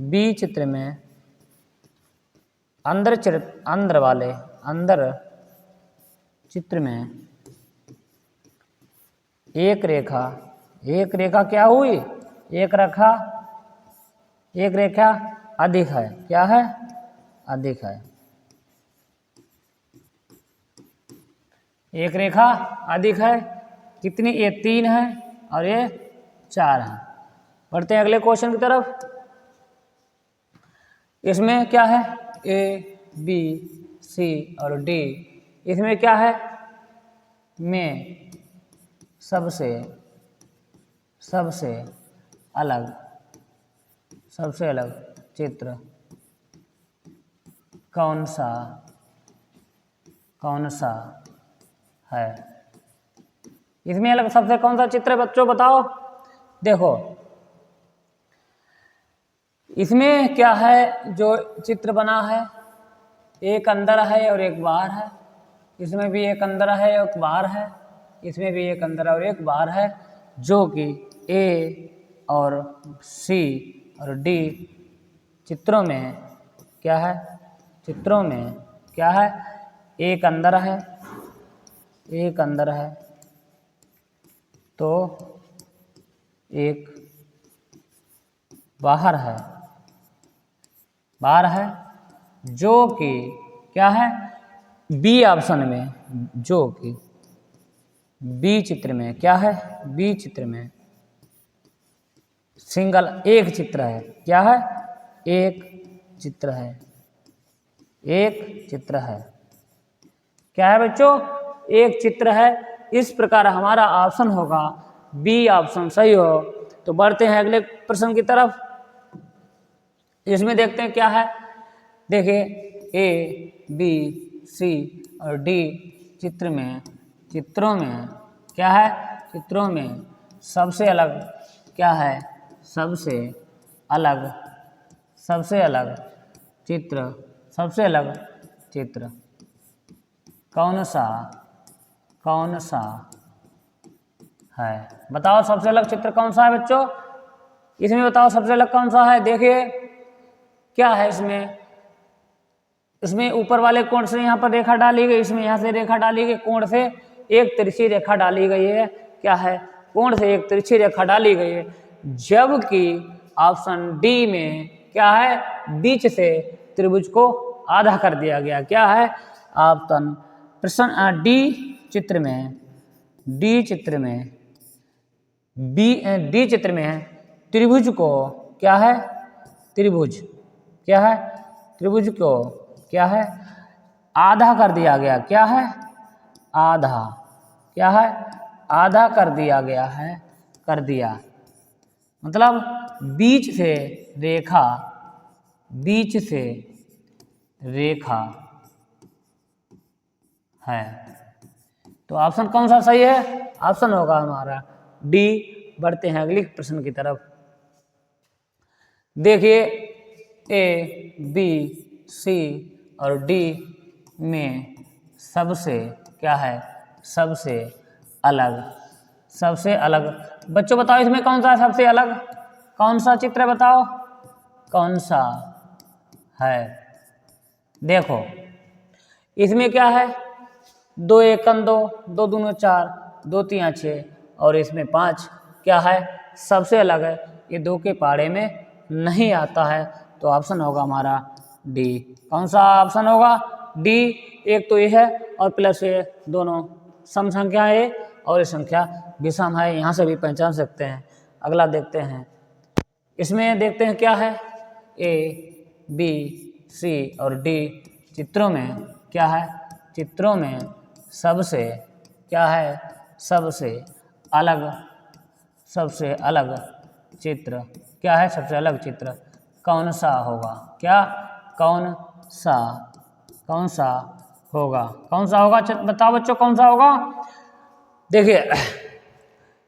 बी चित्र में अंदर चित्र में एक रेखा क्या हुई, एक रेखा अधिक है, क्या है अधिक है, एक रेखा अधिक है, कितनी ये 3 है और ये 4 है। बढ़ते हैं अगले क्वेश्चन की तरफ। इसमें क्या है ए बी सी और डी, इसमें क्या है में सबसे अलग चित्र कौन सा है, इसमें अलग सबसे कौन सा चित्र है बच्चों बताओ। देखो इसमें क्या है, जो चित्र बना है एक अंदर है और एक बाहर है, इसमें भी एक अंदर है एक बाहर है, इसमें भी एक अंदर और एक बाहर है, जो कि ए और सी और डी चित्रों में क्या है, एक अंदर है तो एक बाहर है, जो कि क्या है बी ऑप्शन में, जो कि बी चित्र में क्या है, बी चित्र में सिंगल एक चित्र है, क्या है एक चित्र है, क्या है बच्चों एक चित्र है। इस प्रकार हमारा ऑप्शन होगा बी ऑप्शन सही हो। तो बढ़ते हैं अगले प्रश्न की तरफ। इसमें देखते हैं क्या है, देखिए ए बी सी और डी चित्रों में क्या है, चित्रों में सबसे अलग क्या है, सबसे अलग चित्र कौन सा है, बताओ सबसे अलग चित्र कौन सा है बच्चों, इसमें बताओ सबसे अलग कौन सा है। देखिए क्या है, इसमें ऊपर वाले कोण से यहाँ पर रेखा डाली गई, इसमें यहाँ से रेखा डाली गई, कोण से एक तिरछी रेखा डाली गई है, क्या है कोण से एक तिरछी रेखा डाली गई है, जबकि ऑप्शन डी में क्या है बीच से त्रिभुज को आधा कर दिया गया, क्या है ऑप्शन प्रश्न डी चित्र में है त्रिभुज को क्या है, त्रिभुज को क्या है आधा कर दिया गया, क्या है आधा कर दिया गया है, कर दिया मतलब बीच से रेखा है। तो ऑप्शन कौन सा सही है, ऑप्शन होगा हमारा डी। बढ़ते हैं अगले प्रश्न की तरफ। देखिए ए, बी, सी और डी में सबसे क्या है, सबसे अलग, सबसे अलग। बच्चों बताओ इसमें कौन सा सबसे अलग, कौन सा चित्र बताओ, कौन सा है। देखो इसमें क्या है, 2 एकम 2, 2 दूनी 4, 2 तीन 6 और इसमें 5 क्या है, सबसे अलग है। ये 2 के पहाड़े में नहीं आता है, तो ऑप्शन होगा हमारा डी। कौन सा ऑप्शन होगा, डी। एक तो ये है और प्लस ये दोनों सम संख्या है और ये संख्या विषम है, यहाँ से भी पहचान सकते हैं। अगला देखते हैं, इसमें देखते हैं क्या है, ए, बी, सी और डी चित्रों में क्या है, चित्रों में सबसे क्या है, सबसे अलग, सबसे अलग चित्र क्या है, सबसे अलग चित्र कौन सा होगा, क्या, कौन सा, कौन सा होगा, कौन सा होगा, बताओ बच्चों कौन सा होगा। देखिए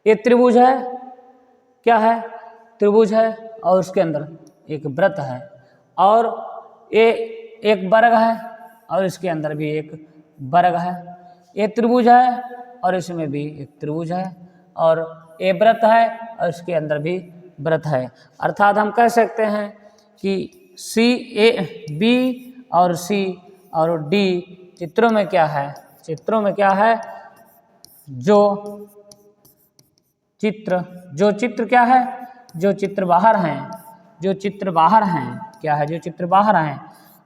ये त्रिभुज है, क्या है, त्रिभुज है और उसके अंदर एक वृत्त है और ये एक वर्ग है और इसके अंदर भी एक वर्ग है। ये त्रिभुज है और इसमें भी एक त्रिभुज है और ये वृत्त है और इसके अंदर भी वृत्त है। अर्थात हम कह सकते हैं कि सी, ए, बी और सी और डी चित्रों में क्या है, चित्रों में क्या है, जो चित्र क्या है, जो चित्र बाहर हैं, जो चित्र बाहर हैं, क्या है, जो चित्र बाहर हैं,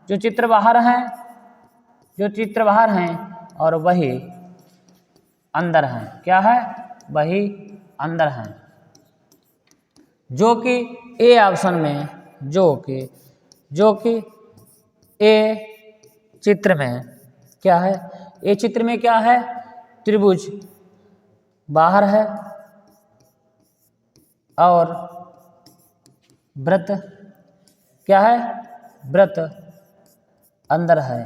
जो चित्र बाहर हैं, जो चित्र बाहर हैं और वही अंदर हैं, क्या है, वही अंदर हैं। जो कि ए ऑप्शन में, जो कि ए चित्र में क्या है, ए चित्र में क्या है, त्रिभुज बाहर है और वृत्त क्या है, वृत्त अंदर है,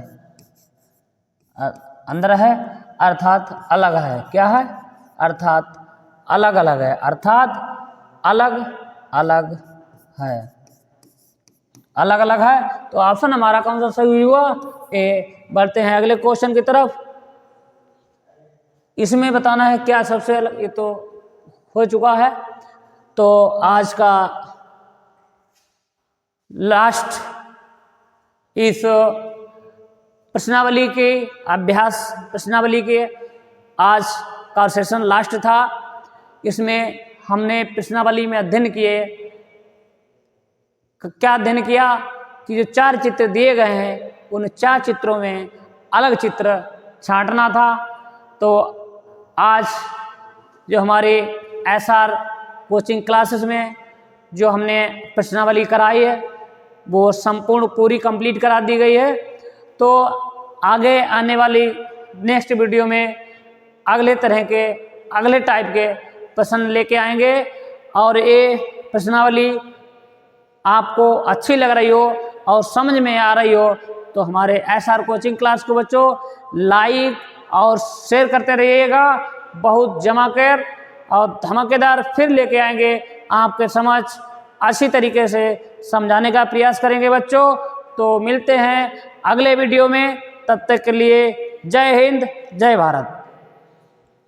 अंदर है अर्थात अलग है, क्या है, अर्थात अलग अलग है, अर्थात अलग अलग है, अलग अलग है। तो ऑप्शन हमारा कौन सा सही हुआ, ए। बढ़ते हैं अगले क्वेश्चन की तरफ। इसमें बताना है क्या सबसे अलग, ये तो हो चुका है। तो आज का लास्ट इस प्रश्नावली के अभ्यास प्रश्नावली के आज का सेशन लास्ट था। इसमें हमने प्रश्नावली में अध्ययन किए, क्या अध्ययन किया कि जो 4 चित्र दिए गए हैं उन 4 चित्रों में अलग चित्र छांटना था। तो आज जो हमारे एसआर कोचिंग क्लासेस में जो हमने प्रश्नावली कराई है वो संपूर्ण पूरी कंप्लीट करा दी गई है। तो आगे आने वाली नेक्स्ट वीडियो में अगले तरह के अगले टाइप के प्रश्न लेके आएंगे और ये प्रश्नावली आपको अच्छी लग रही हो और समझ में आ रही हो तो हमारे एसआर कोचिंग क्लास को बच्चों लाइक और शेयर करते रहिएगा। बहुत जमाकर और धमाकेदार फिर लेके आएंगे, आपके समझ अच्छी तरीके से समझाने का प्रयास करेंगे बच्चों। तो मिलते हैं अगले वीडियो में, तब तक के लिए जय हिंद, जय भारत।